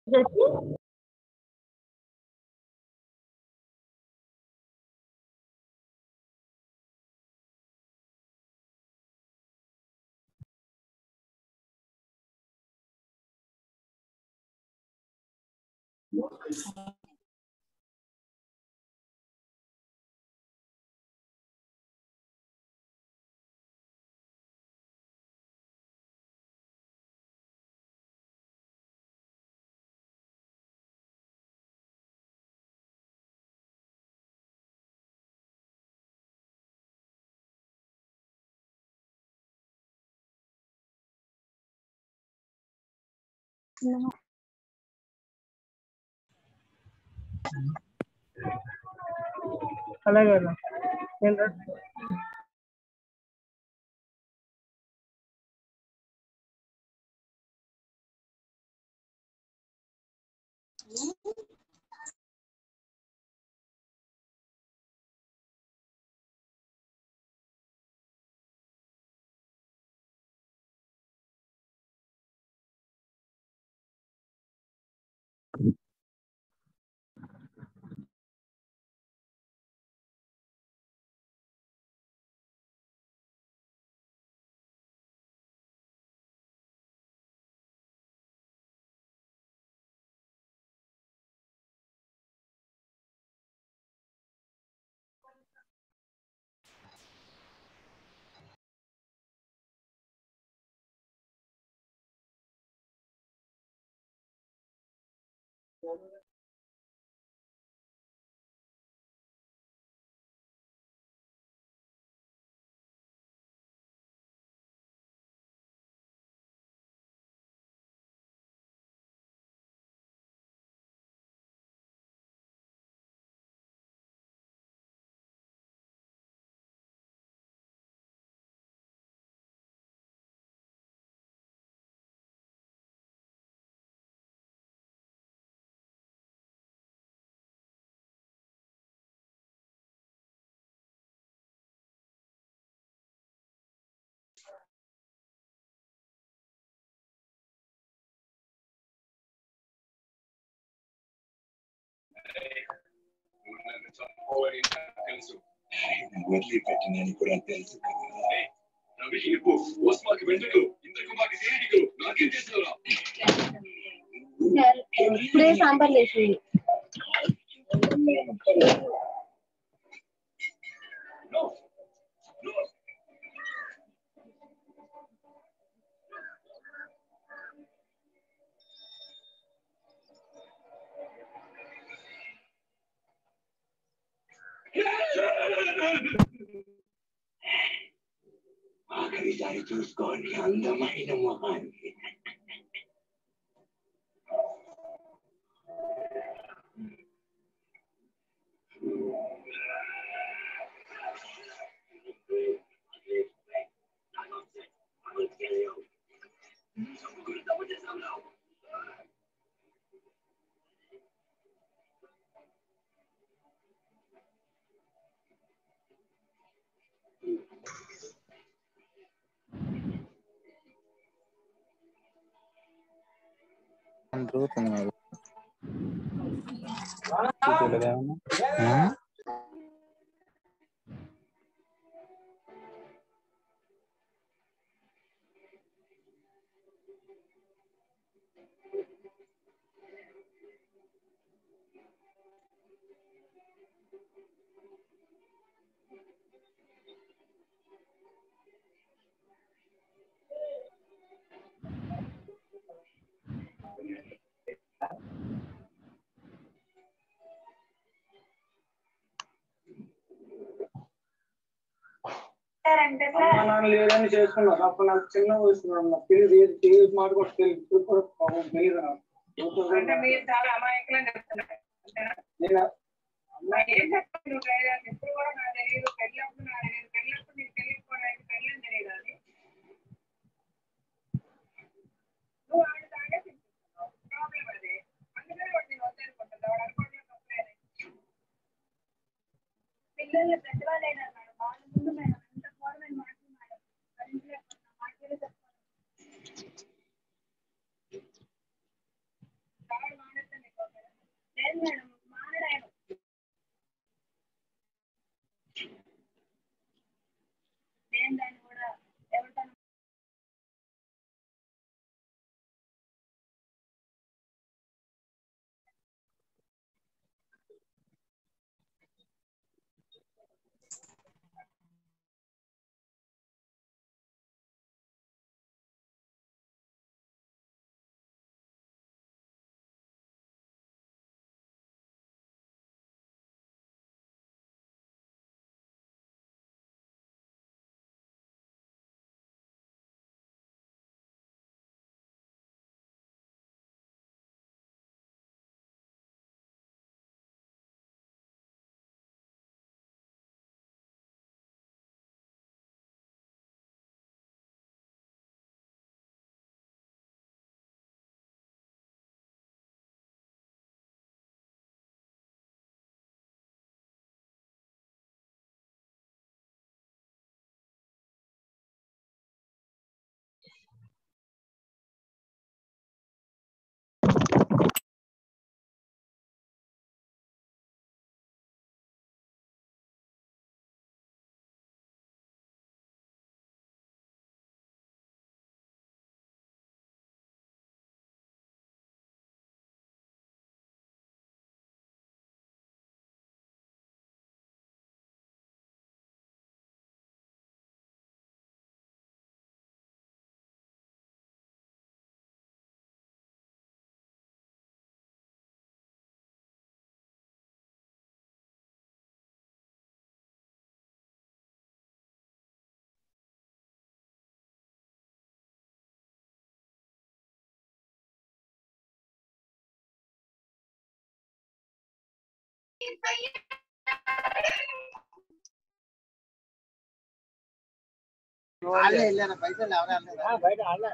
जैसे అలాగే వదిలిపెట్టినని కూడా తెలుసు ఇప్పుడే సాంబార్ వేసి ఆఖరిసారి చూసుకోండి అందమైన మొహాన్ని. జరుగుతుంది నాకు అమ్మా నాన్న లేదని చేసుకున్నారు. అప్పుడు నాకు చిన్న వయసు తెలియదు మాట కూడా తెలియదు తెలియదు అంటే మీరు చాలా అమాయకులని చెప్తున్నారు. ఏం చెప్తాను నువ్వు ఎప్పుడు కూడా నాకు తెలియదు. పెళ్ళప్పుడు నాకు తెలియదు. పెళ్ళప్పుడు నీకు తెలియకపోవడానికి పెళ్ళని తెలియదు. అది నువ్వు ఆవిడ తాగే తింటున్నావు. ప్రాబ్లం అదే. అందుకని వాడు నేను వద్దనుకుంటుంది. వాడు అనుకోవడం తప్పలేదు. పిల్లలు పెద్దవాళ్ళేనన్నాడు. వాళ్ళ ముందు మేము అంత ఘోరమైన మాట్లాడు మాట్లాడే చెప్తాను. లేదు మేడం మాట్లాడాను. నేను దాన్ని కూడా ఎవరితో బయట ఆడలే.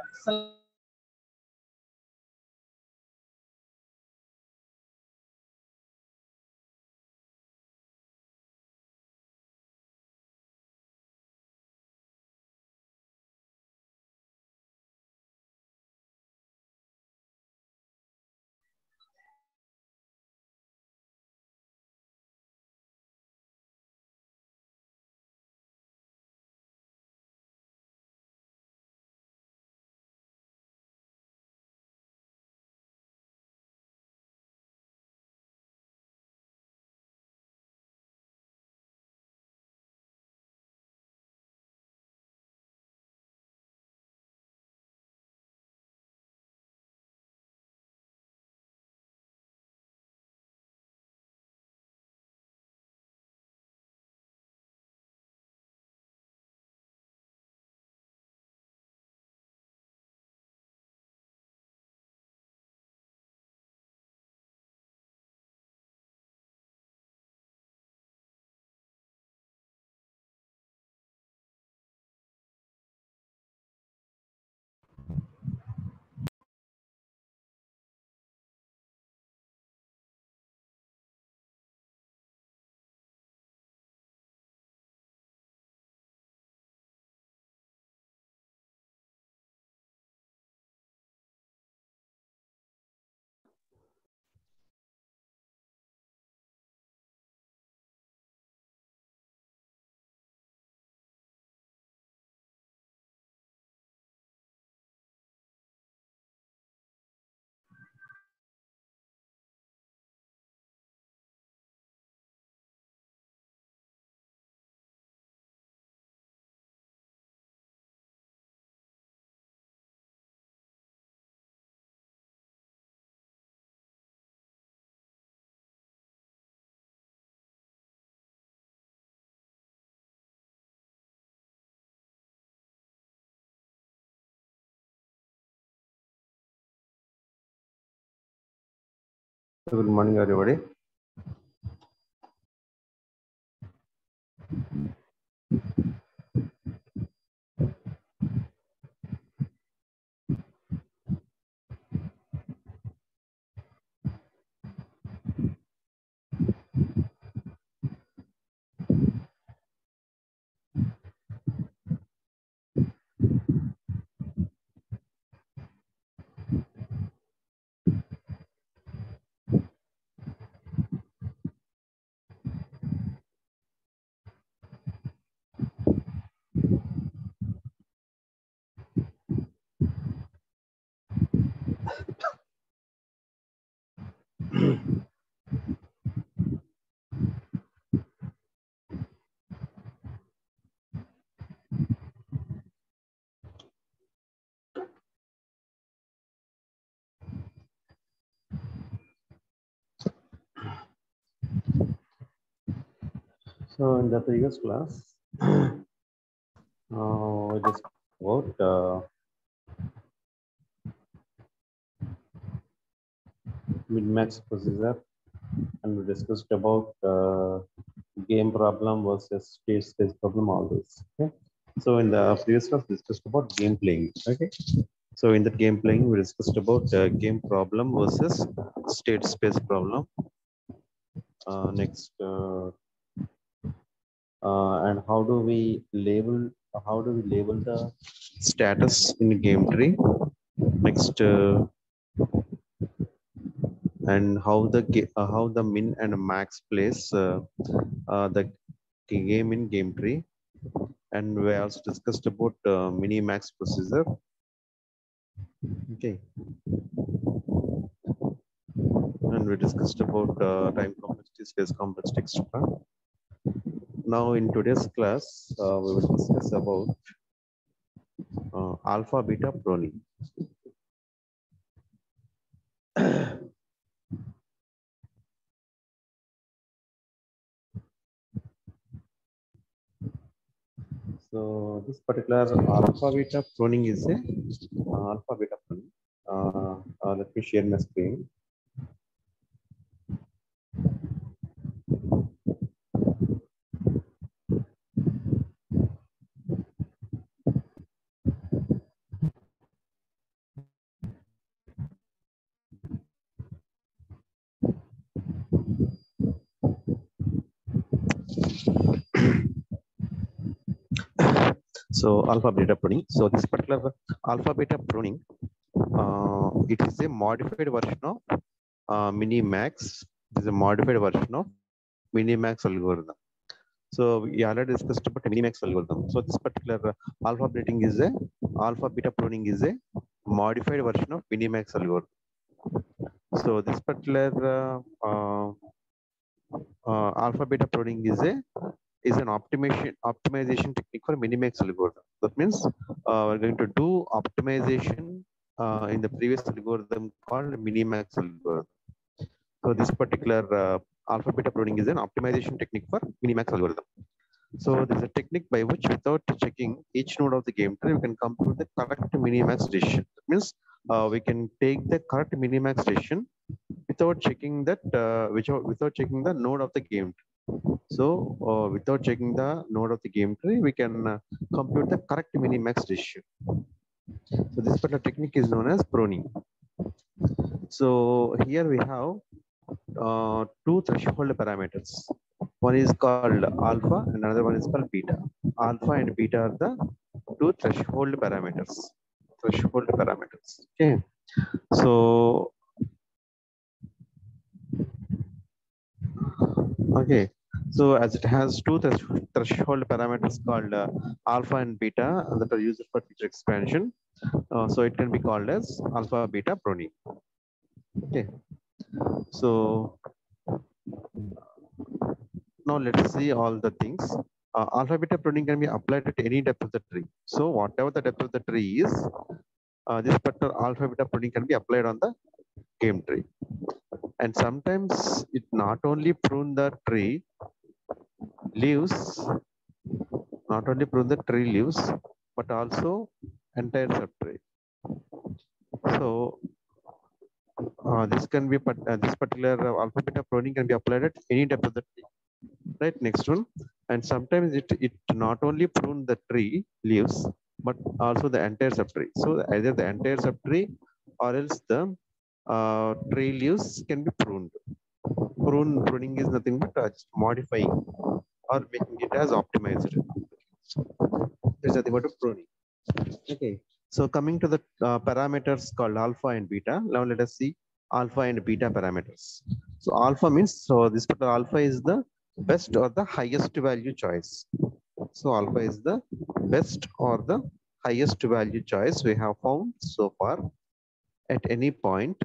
Good morning, everybody. So in the previous class, we discussed about min-max procedure, and we discussed about game problem versus state space problem, all this. Okay. So in the previous class, we discussed about game playing. Okay. So in that game playing, we discussed about game problem versus state space problem. Next, and how do we label the status in game tree? Next, and how the min and max place the game in game tree, and we also discussed about mini max procedure. Okay, and we discussed about time complexity, space complexity, etc. Now in today's class, we will discuss about alpha beta pruning. So this particular alpha beta pruning is a alpha beta pruning. Let me share my screen. So alpha beta pruning. So this particular alpha beta pruning, it is a modified version of Minimax. It is a modified version of Minimax algorithm. So we already discussed about Minimax algorithm. So this particular alpha beta pruning is a modified version of Minimax algorithm. So this particular alpha beta pruning is an optimization technique for Minimax algorithm. That means we're going to do optimization in the previous algorithm called Minimax algorithm. So this particular alpha beta pruning is an optimization technique for Minimax algorithm. So there's a technique by which, without checking each node of the game tree, we can compute the correct Minimax decision. That means we can take the correct Minimax decision without checking that, without checking the node of the game tree. So without checking the node of the game tree, we can compute the correct Minimax decision. So this particular technique is known as pruning. So here we have two threshold parameters. One is called alpha and another one is called beta. Alpha and beta are the two threshold parameters. Okay. So okay. So as it has two threshold parameters called alpha and beta that are used for feature expansion, so it can be called as alpha beta pruning. Okay. So now let's see all the things. Alpha beta pruning can be applied at any depth of the tree. So whatever the depth of the tree is, this particular alpha beta pruning can be applied on the game tree. And sometimes it not only prune the tree leaves, but also entire subtree. So this can be this particular alpha beta pruning can be applied at any depth of the tree. Right, next one. And sometimes it not only prune the tree leaves, but also the entire subtree. So either the entire subtree or else the tree leaves can be pruned. Pruning is nothing but just modifying or making it as optimized. There's nothing but a pruning. Okay. So coming to the parameters called alpha and beta. Now let us see alpha and beta parameters. So alpha means, so this particular alpha is the best or the highest value choice. So alpha is the best or the highest value choice we have found so far at any point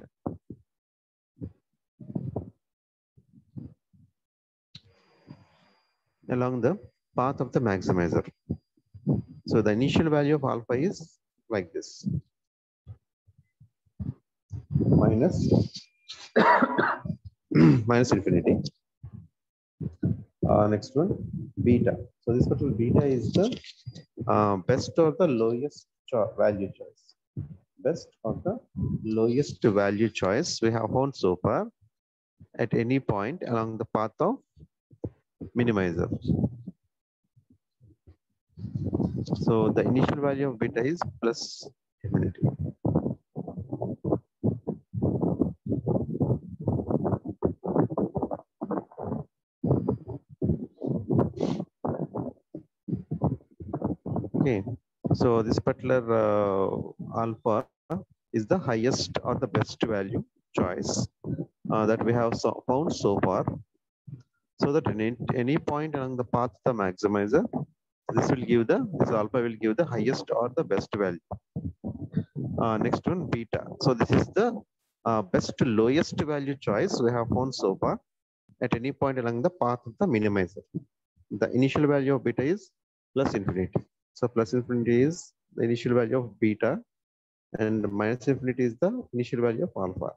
along the path of the maximizer. So the initial value of alpha is like this, minus minus infinity. Next one, beta. So this particular beta is the best or the lowest value choice. Best or the lowest value choice we have found so far at any point along the path of minimizer. So the initial value of beta is plus infinity. Okay, so this particular alpha is the highest or the best value choice that we have found so far. So that in any point along the path of the maximizer, this alpha will give the highest or the best value. Next one, beta. So this is the best lowest value choice we have found so far at any point along the path of the minimizer. The initial value of beta is plus infinity. So plus infinity is the initial value of beta, and minus infinity is the initial value of alpha.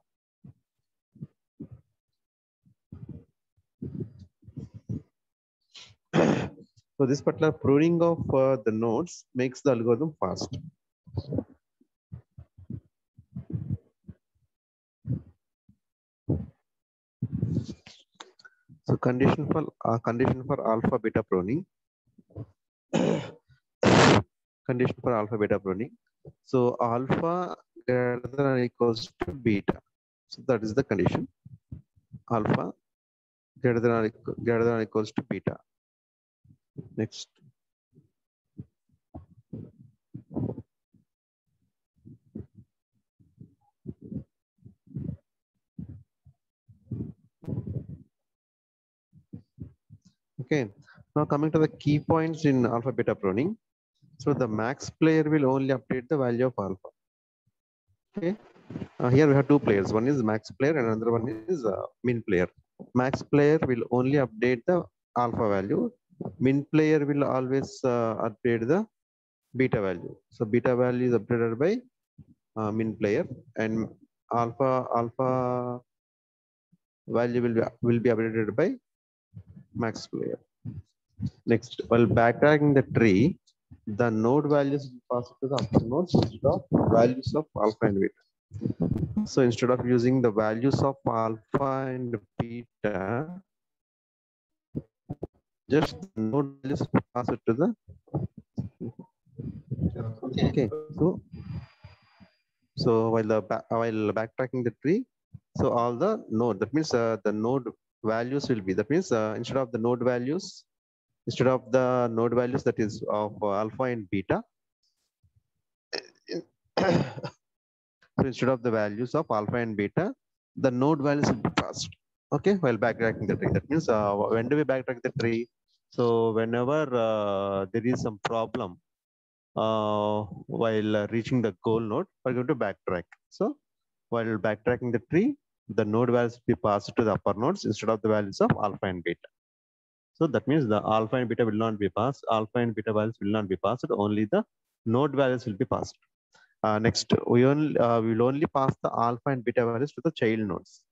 So this particular pruning of the nodes makes the algorithm fast. So condition for alpha beta pruning. Condition for alpha beta pruning. So alpha greater than or equals to beta. So that is the condition. Alpha greater than or equals to beta. Next. Okay. Now coming to the key points in alpha beta pruning. So the max player will only update the value of alpha. Okay. Here we have two players. One is max player and another one is min player. Max player will only update the alpha value. Min player will always update the beta value. So beta value is updated by min player, and alpha value will be updated by max player. Next, while backtracking the tree, the node values will pass to the upper nodes instead of values of alpha and beta. So instead of using the values of alpha and beta, just the node values pass it to the. Okay. So while backtracking the tree, so all the node, that means the node values will be, that means instead of the node values that is of alpha and beta, so instead of the values of alpha and beta, the node values will be passed. Okay, while backtracking the tree, that means when do we backtrack the tree? So whenever there is some problem while reaching the goal node, we're going to backtrack. So while backtracking the tree, the node values will be passed to the upper nodes instead of the values of alpha and beta. So that means the alpha and beta will not be passed. Alpha and beta values will not be passed. Only the node values will be passed. Next, we will only pass the alpha and beta values to the child nodes.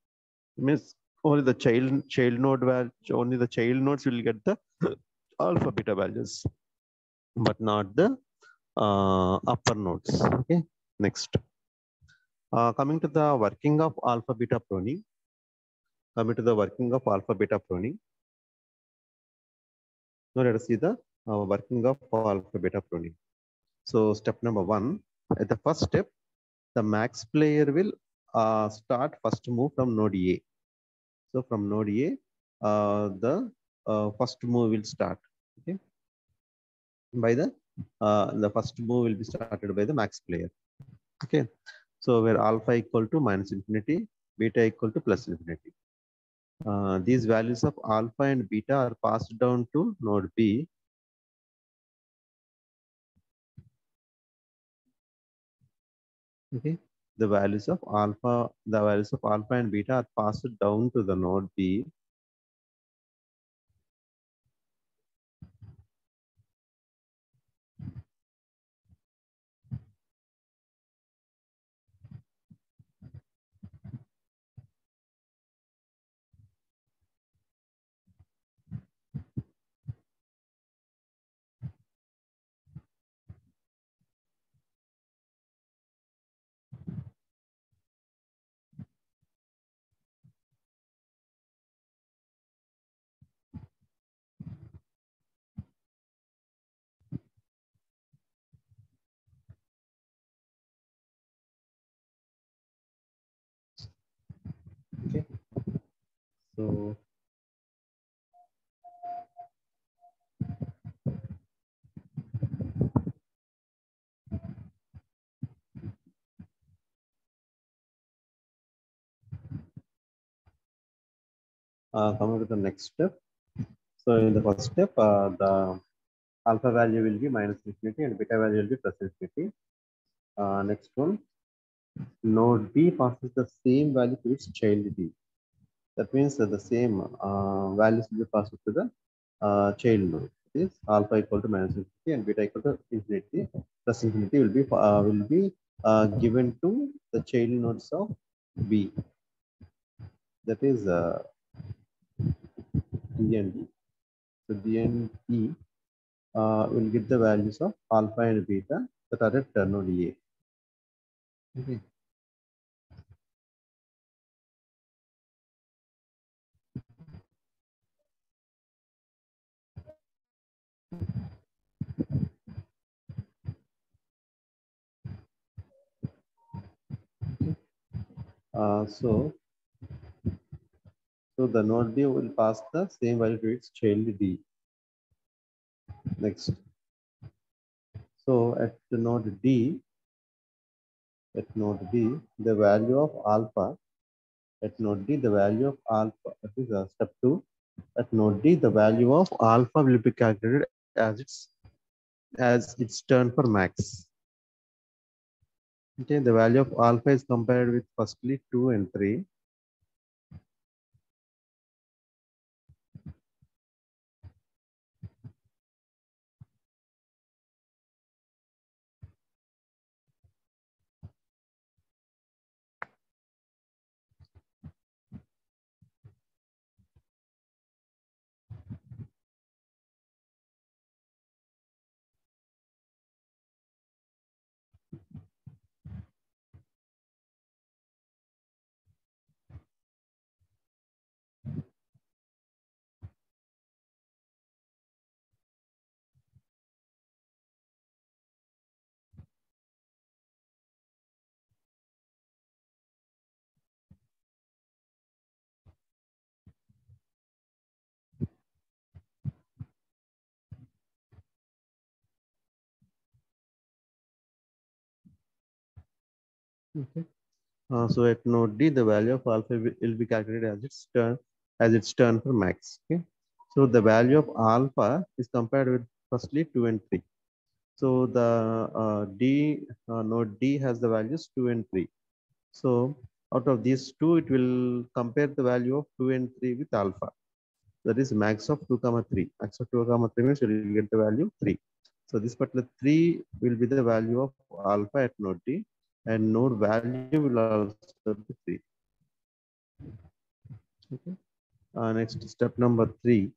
It means only the child node value, only the child nodes will get the alpha beta values, but not the upper nodes. Okay. Next, coming to the working of alpha beta pruning. Coming to the working of alpha beta pruning. Now let us see the working of alpha beta pruning. So step number 1, at the first step, the max player will start first move from node A. So from node A, the first move will start. Okay, by the first move will be started by the max player. Okay, so where alpha equal to minus infinity, beta equal to plus infinity. These values of alpha and beta are passed down to node B. Okay, the values of alpha and beta are passed down to the node B. So coming to the next step. So in the first step, the alpha value will be minus infinity and beta value will be plus infinity. Next one, node B passes the same value to its child D. That means that the same values will be passed to the child node. It is alpha equal to minus infinity and beta equal to infinity. Plus infinity will be given to the child nodes of B. That is D and D. So D and E will get the values of alpha and beta that are at node A. Okay. So the node B will pass the same value to its child D. Next. So at the node D, the value of alpha, at node D, the value of alpha, that is step 2. At node D, the value of alpha will be calculated as its turn for max. Okay, the value of alpha is compared with firstly 2 and 3. Okay. So at node D, the value of alpha will be calculated as its turn for max. Okay. So the value of alpha is compared with firstly 2 and 3. So the node D has the values 2 and 3. So out of these two, it will compare the value of 2 and 3 with alpha. That is max of 2 comma 3. Max of 2 comma 3 means you will get the value 3. So this particular 3 will be the value of alpha at node D, and node value will also be 3. Okay. Next, step number 3.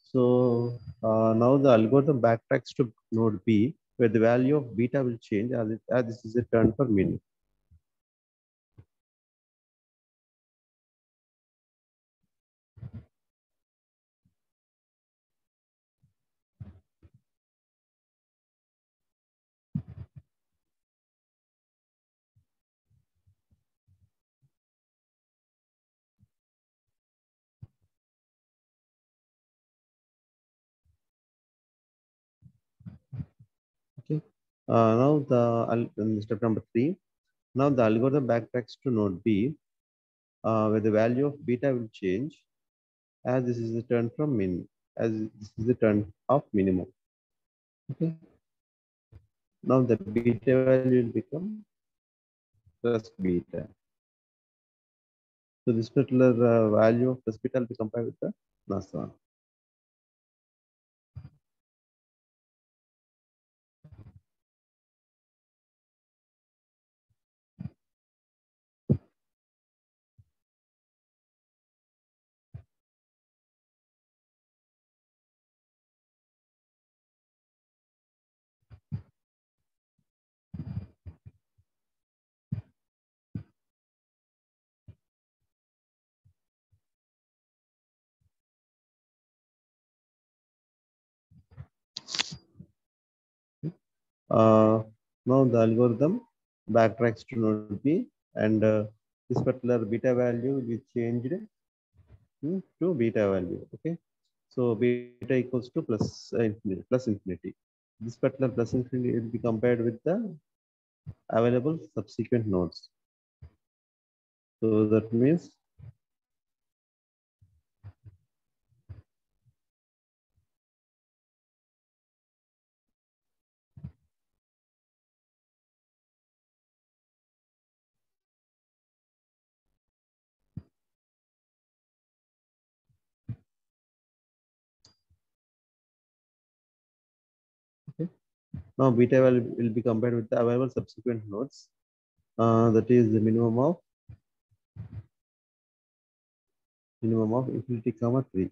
So now the algorithm backtracks to node B, where the value of beta will change as this is a turn for min. Okay. Now step number 3. Now the algorithm backtracks to node B, where the value of beta will change as this is the turn from min, as this is the turn of minimum. Okay. Now the beta value will become plus beta. So this particular value of plus beta will be compared with the NASA. Now the algorithm backtracks to node B, and this particular beta value will be changed to beta value. Okay, so beta equals to plus infinity. This particular plus infinity will be compared with the available subsequent nodes. So that means now beta value will be compared with the available subsequent nodes. That is the minimum of infinity comma 3.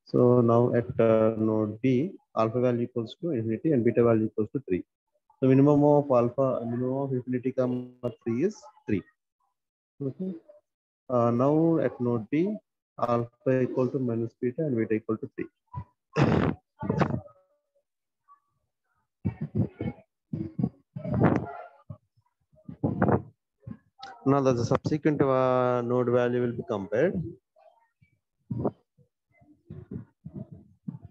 So now at node B, alpha value equals to infinity and beta value equals to 3. So minimum of infinity comma 3 is 3. Okay. Now at node B, alpha equal to minus beta and beta equal to 3. Now the subsequent node value will be compared.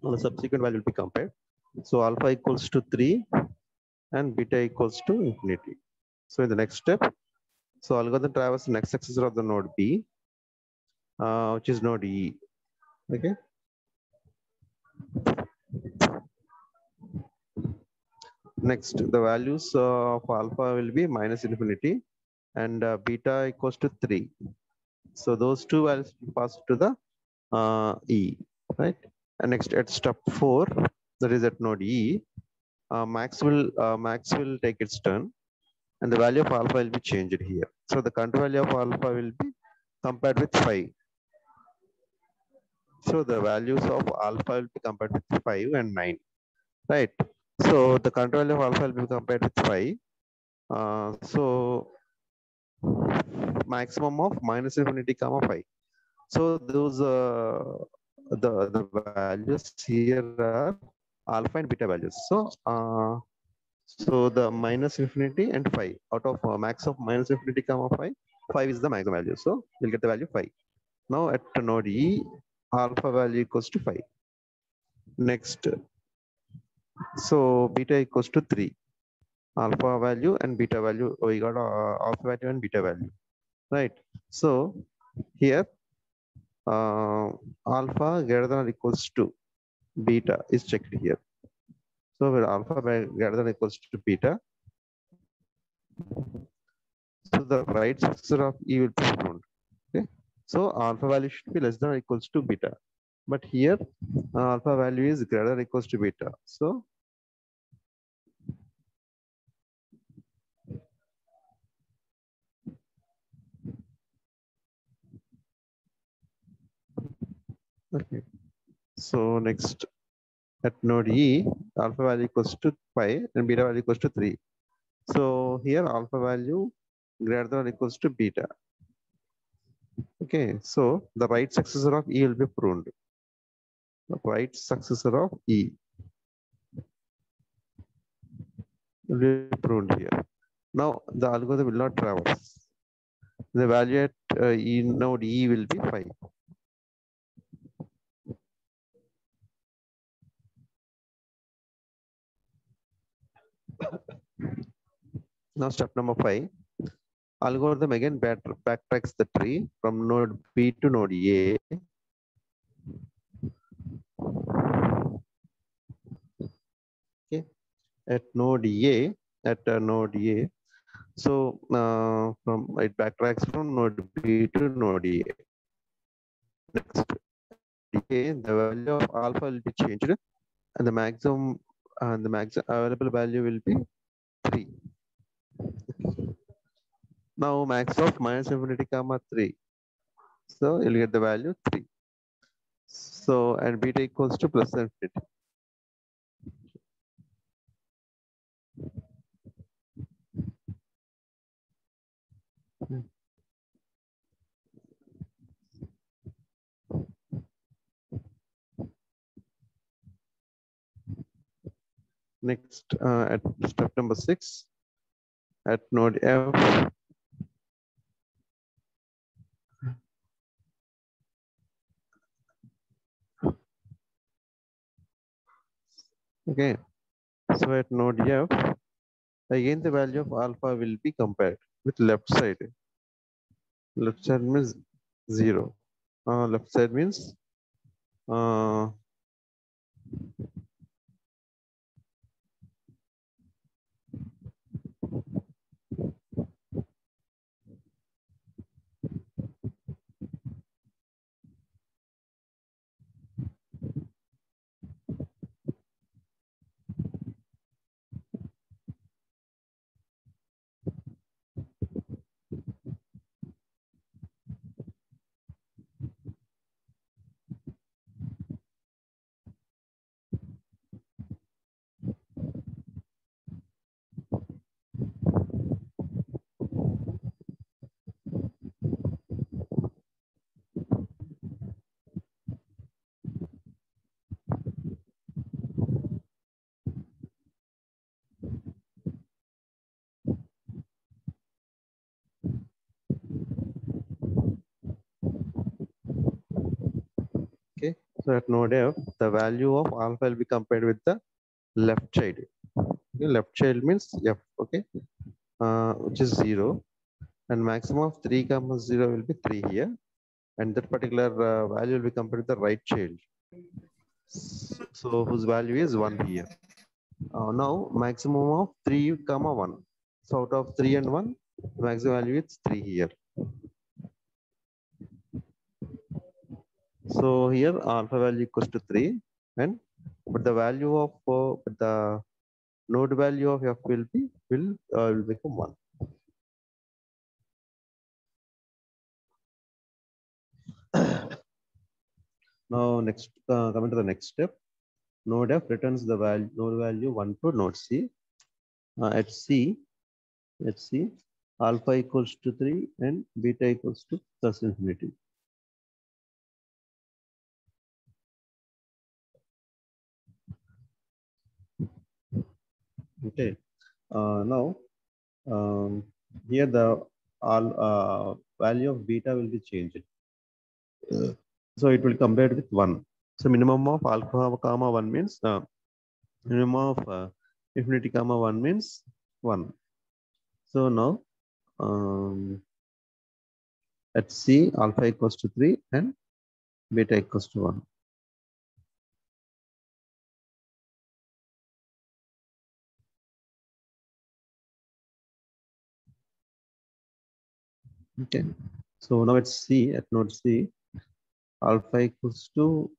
Now the subsequent value will be compared. So alpha equals to 3 and beta equals to infinity. So in the next step, so algorithm traverses the next successor of the node B, which is node E. Okay. Next, the values of alpha will be minus infinity and beta equals to 3. So those two values will pass to the E, right? And next at step 4, that is at node E, max will take its turn, and the value of alpha will be changed here. So the current value of alpha will be compared with 5. So the values of alpha will be compared with 5 and 9, right? So the current value of alpha will be compared with 5. So maximum of minus infinity comma 5. So those the values here are alpha and beta values. So the minus infinity and 5 out of max of minus infinity comma 5 is the maximum value. So we'll get the value 5. Now at node E, alpha value equals to 5. Next, so beta equals to 3. alpha value and beta value. We got alpha value and beta value, right? So here alpha greater than or equals to beta is checked here. So where alpha greater than or equals to beta, so the right successor of E will be found. Okay, so alpha value should be less than or equals to beta, but here alpha value is greater than or equals to beta. So okay, so next at node E, alpha value equals to 5 and beta value equals to 3. So here alpha value greater than or equals to beta. Okay, so the right successor of E will be pruned. The right successor of E will be pruned here. Now the algorithm will not traverse. The value at E node E will be 5. Now step number 5. Algorithm again backtracks the tree from node B to node A. Okay, at node A, so from it backtracks from node B to node A. Next, A, the value of alpha will be changed, and the maximum available value will be 3. Now max of minus infinity comma 3. So you'll get the value 3. So and beta equals to plus infinity. Next, at step number 6, at node F, okay. So at node F, again the value of alpha will be compared with left side. Left side means 0. Left side means okay. So at node F, the value of alpha will be compared with the left child. Okay, left child means F, okay, which is 0, and maximum of 3 comma 0 will be 3 here, and that particular value will be compared with the right child. So whose value is 1 here. Now maximum of 3 comma 1. So out of 3 and 1, maximum value is 3 here. So here alpha value equals to 3, and but the value of the node value of F will become 1. Now next, coming to the next step, node F returns the node value 1 to node C. At C, alpha equals to 3 and beta equals to plus infinity. Okay. Now here the value of beta will be changed. So it will compare with 1. So minimum of alpha comma 1 means minimum of infinity comma 1 means 1. So now at C, alpha equals to 3 and beta equals to 1. Okay. So now at C, at node C, alpha equals to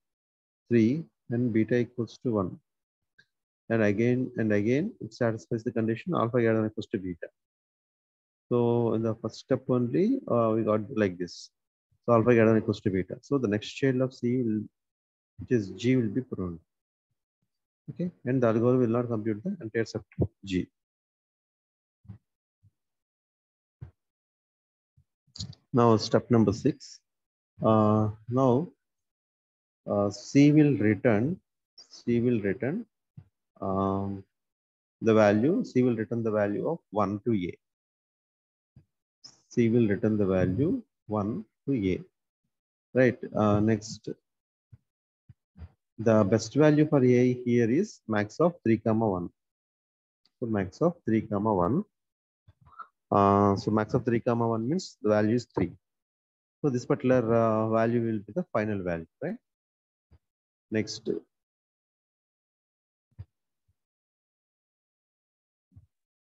3 and beta equals to 1. And again it satisfies the condition alpha greater than or equals to beta. So in the first step only, we got like this. So alpha greater than or equals to beta. So the next child of C, which is G, will be pruned. Okay, and the algorithm will not compute the entire set of G. Now step number 6. Now C will return the value. C will return the value of 1 to A. C will return the value 1 to A. Right. Next, the best value for A here is max of 3 comma 1. So max of 3 comma 1. So max of 3 comma 1 means the value is 3. So this particular value will be the final value, right? Next.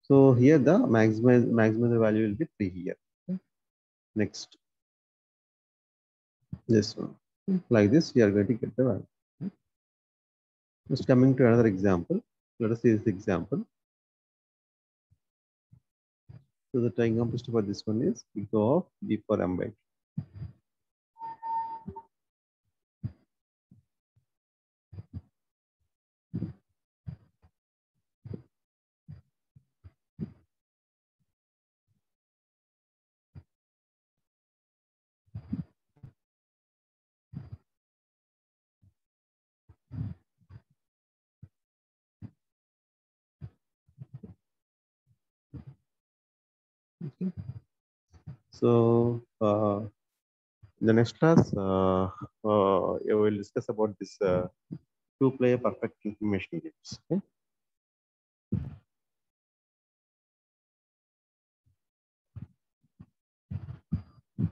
So here the maximum value will be 3 here. Okay. Next. This one. Like this, we are going to get the value. Okay. Just coming to another example. Let us see this example. So the time compressed for this one is O of B for M by 2. Okay. So in the next class, we will discuss about this two-player perfect information games. Okay.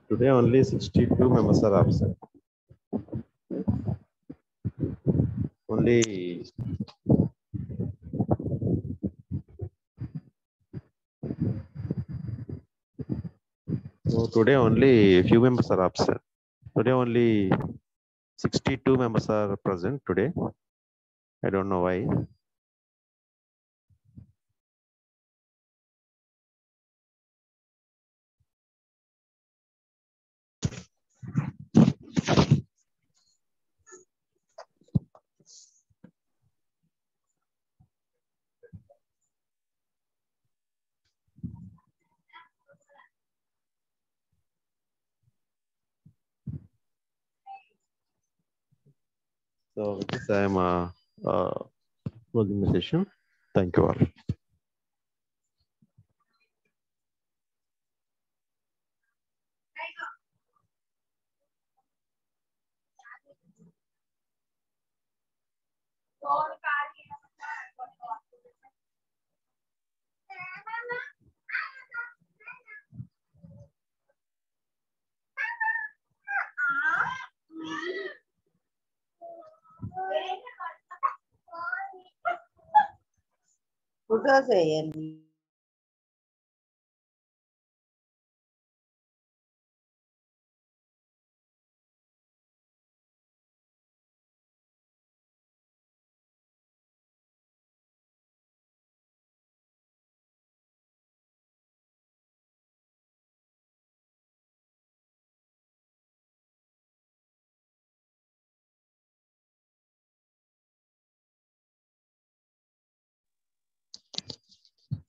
Today only 62 members are absent. Only so today only few members are absent. Today only 62 members are present today. I don't know why. So with this, I am closing the session. Thank you all. Photo చేయండి.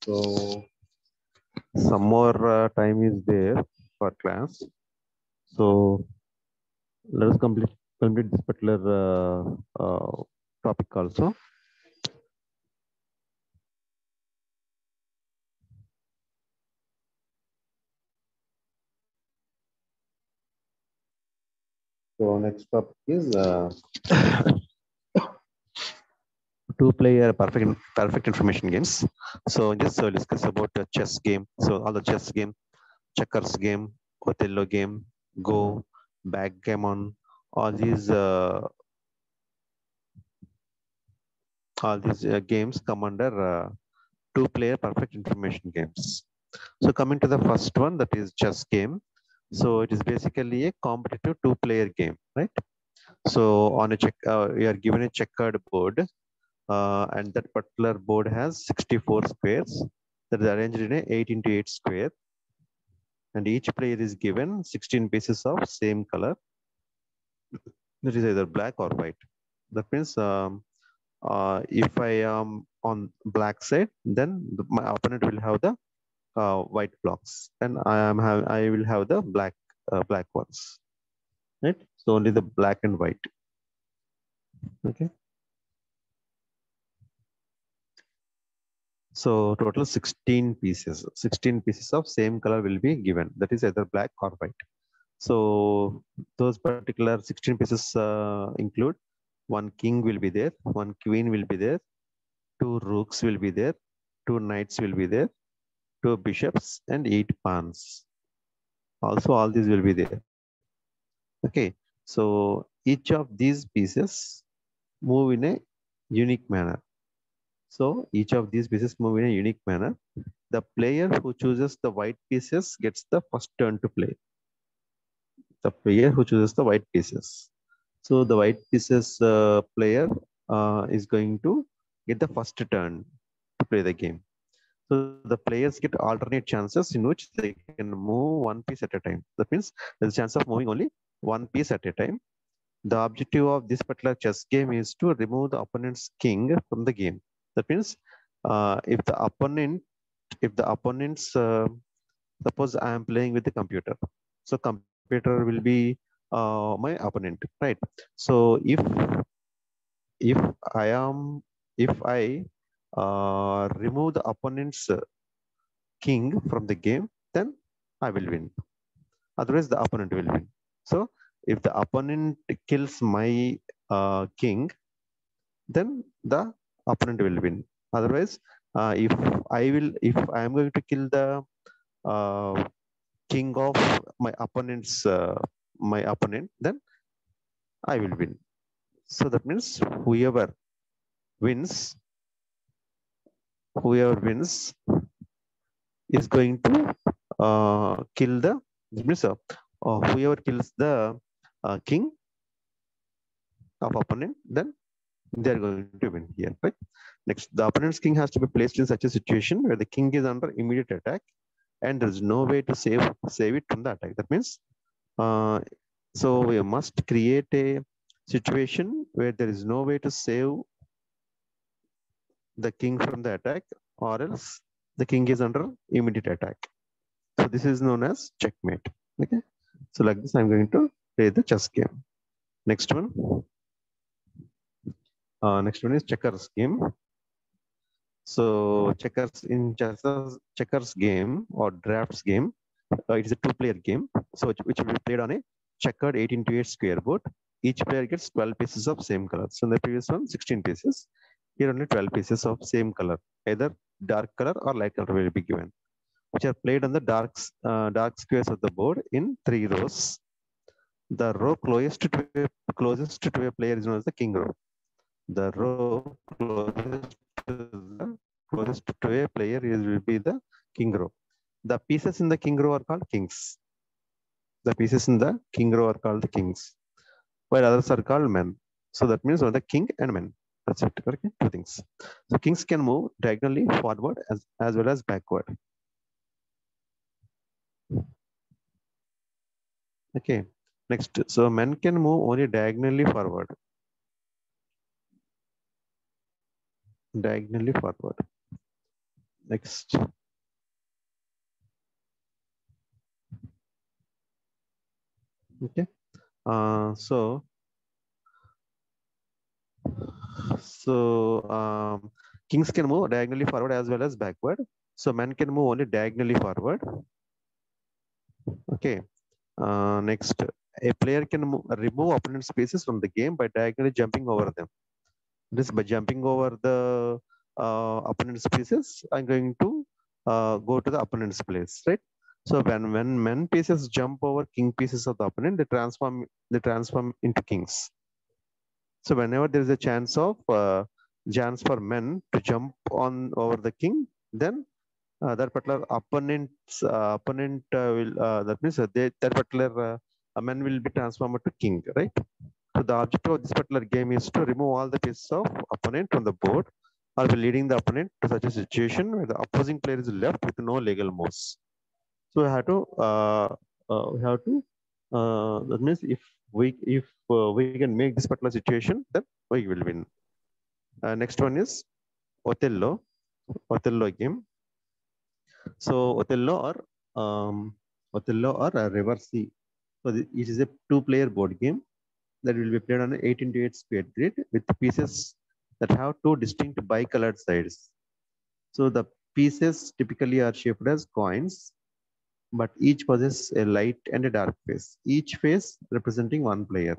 So some more time is there for class. So let us complete this particular topic also. So next topic is two-player perfect information games. So just discuss about the chess game. So all the chess game, checkers game, Othello game, Go, backgammon, all these games come under two-player perfect information games. So coming to the first one, that is chess game. So it is basically a competitive two-player game, right? So on a you are given a checkered board, and that particular board has 64 squares that is arranged in a 8 into 8 square, and each player is given 16 pieces of same color. That is either black or white. That means if I am on black side, then my opponent will have the white blocks, and I will have the black ones, right? So only the black and white. Okay. So total 16 pieces. 16 pieces of same color will be given. That is either black or white. So those particular 16 pieces include one king will be there, one queen will be there, two rooks will be there, two knights will be there, two bishops, and 8 pawns. Also, all these will be there. Okay. So each of these pieces move in a unique manner. So each of these pieces move in a unique manner. The player who chooses the white pieces gets the first turn to play. The player who chooses the white pieces. So the white pieces player is going to get the first turn to play the game. So the players get alternate chances in which they can move one piece at a time. That means there's a chance of moving only one piece at a time. The objective of this particular chess game is to remove the opponent's king from the game. That means if the opponent's suppose I am playing with the computer, so computer will be my opponent, right? So if I remove the opponent's king from the game, then I will win. Otherwise, the opponent will win. So if the opponent kills my king, then the opponent will win. Otherwise, if I am going to kill the king of my opponent's then I will win. So that means whoever wins is going to kill the whoever kills the king of opponent, then they are going to win here, right? Next, the opponent's king has to be placed in such a situation where the king is under immediate attack and there is no way to save it from the attack. That means so we must create a situation where there is no way to save the king from the attack, or else the king is under immediate attack. So this is known as checkmate. Okay. So like this, I'm going to play the chess game. Next one. Next one is checkers game. So checkers game or drafts game. It is a two-player game. So which will be played on a checkered 8 into 8 square board. Each player gets 12 pieces of same color. So in the previous one, 16 pieces. Here only 12 pieces of same color. Either dark color or light color will be given, which are played on the dark squares of the board in 3 rows. The row closest to a player is known as the king row. The row closest to a player will be the king row. The pieces in the king row are called kings. The pieces in the king row are called the kings, while others are called men. So that means the king and men. That's it. Okay, 2 things. So kings can move diagonally forward as well as backward. Okay. Next, so men can move only diagonally forward. Diagonally forward. Next. Okay. Kings can move diagonally forward as well as backward. So men can move only diagonally forward. Okay. Next, a player can remove opponent's pieces from the game by diagonally jumping over them. This by jumping over the opponent's pieces, I'm going to go to the opponent's place, right? So when men pieces jump over king pieces of the opponent, they transform into kings. So whenever there is a chance for men to jump on over the king, then that particular opponent will that means that particular man will be transformed to king, right? So the objective of this particular game is to remove all the pieces of opponent from the board, or be leading the opponent to such a situation where the opposing player is left with no legal moves. So that means if we can make this particular situation, then we will win. Next one is Othello game. So Othello or Reversi. So it is a two-player board game that will be played on an 8x8 speed grid with pieces that have two distinct bi-colored sides. So the pieces typically are shaped as coins, but each possesses a light and a dark face, each face representing one player.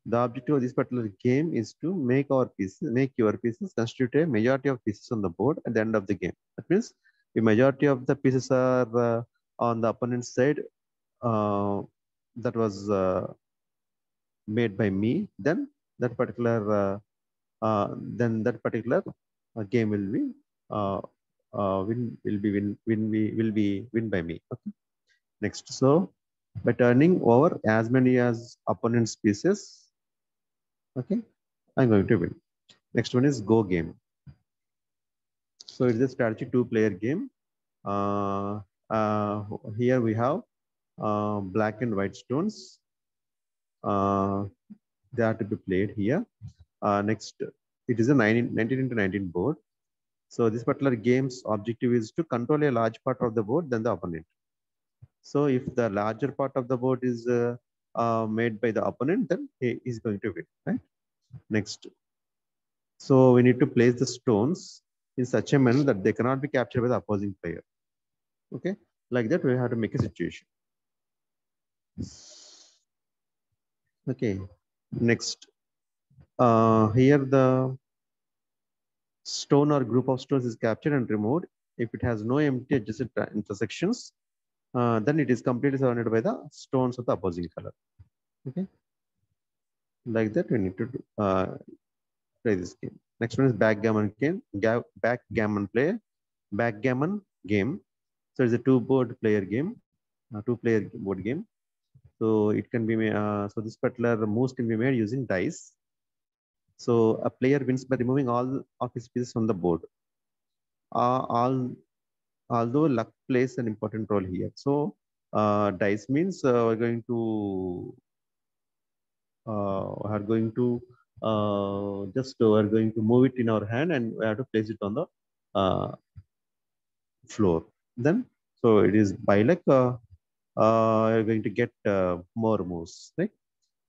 The objective of this particular game is to make your pieces constitute a majority of pieces on the board at the end of the game. That means the majority of the pieces are on the opponent's side that was made by me, then that particular game will be win by me. Okay. Next, so by turning over as many as opponent's pieces, okay, I'm going to win. Next one is Go game. So it's a strategy two-player game. Here we have black and white stones. They are to be played here. Next, it is a 19 into 19 board. So this particular game's objective is to control a large part of the board than the opponent. So if the larger part of the board is made by the opponent, then he is going to win, right? Next. So we need to place the stones in such a manner that they cannot be captured by the opposing player. Okay, like that we have to make a situation. Okay, next. Here the stone or group of stones is captured and removed. If it has no empty adjacent intersections, then it is completely surrounded by the stones of the opposing color. Okay, like that we need to play this game. Next one is backgammon game. Backgammon game. So it's a two-player board game. So it can be so this particular moves can be made using dice. So a player wins by removing all of his pieces from the board. Although luck plays an important role here. So dice means we're going to move it in our hand and we have to place it on the floor. Then so it is by luck you're going to get more moves, right?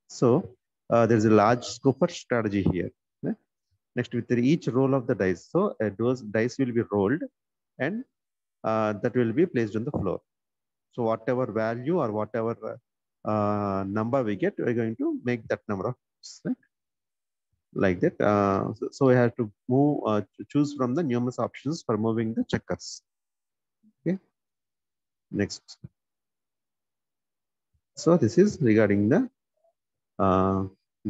So there's a large scope for strategy here. Right? Next, with each roll of the dice, so those dice will be rolled and that will be placed on the floor. So whatever value or whatever number we get, we're going to make that number of moves, right? Like that. So we have to move to choose from the numerous options for moving the checkers. Okay. Next. So this is regarding the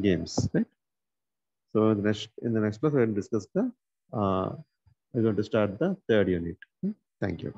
games, right? So in the next class, we're going to discuss we're going to start the third unit. Okay? Thank you.